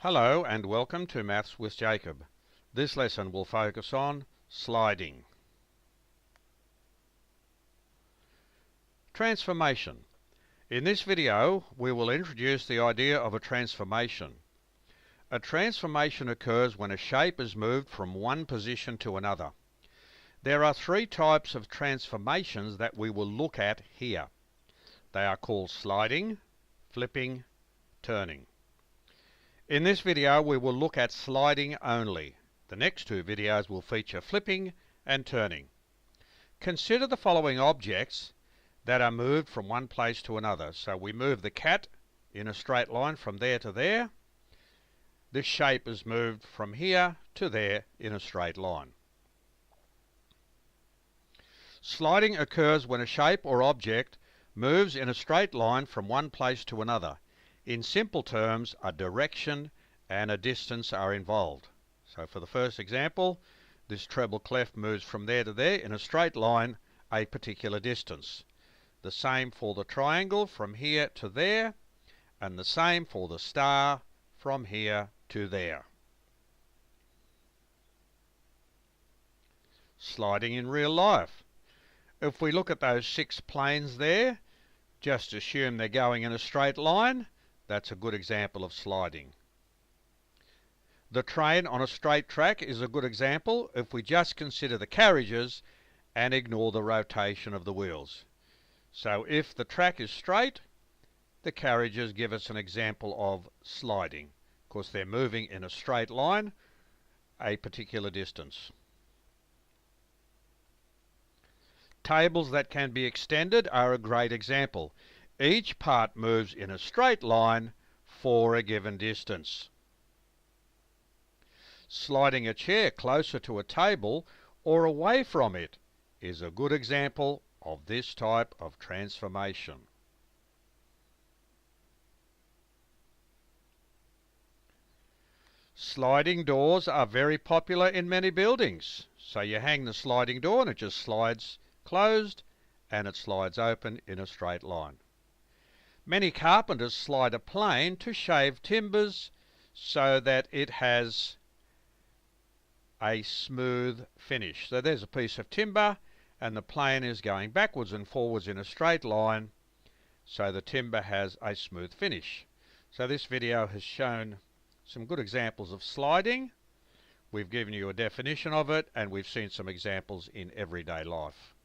Hello and welcome to Maths with Jacob. This lesson will focus on sliding. Transformation. In this video we will introduce the idea of a transformation. A transformation occurs when a shape is moved from one position to another. There are three types of transformations that we will look at here. They are called sliding, flipping, turning. In this video we will look at sliding only. The next two videos will feature flipping and turning. Consider the following objects that are moved from one place to another. So we move the cat in a straight line from there to there. This shape is moved from here to there in a straight line. Sliding occurs when a shape or object moves in a straight line from one place to another. In simple terms, a direction and a distance are involved. So for the first example, this treble clef moves from there to there in a straight line a particular distance. The same for the triangle from here to there, and the same for the star from here to there. Sliding in real life. If we look at those 6 planes there, just assume they're going in a straight line. That's a good example of sliding. The train on a straight track is a good example if we just consider the carriages and ignore the rotation of the wheels. So if the track is straight, the carriages give us an example of sliding, because they're moving in a straight line a particular distance. Tables that can be extended are a great example. Each part moves in a straight line for a given distance. Sliding a chair closer to a table or away from it is a good example of this type of transformation. Sliding doors are very popular in many buildings. So you hang the sliding door and it just slides closed and it slides open in a straight line. Many carpenters slide a plane to shave timbers so that it has a smooth finish. So there's a piece of timber and the plane is going backwards and forwards in a straight line, so the timber has a smooth finish. So this video has shown some good examples of sliding. We've given you a definition of it and we've seen some examples in everyday life.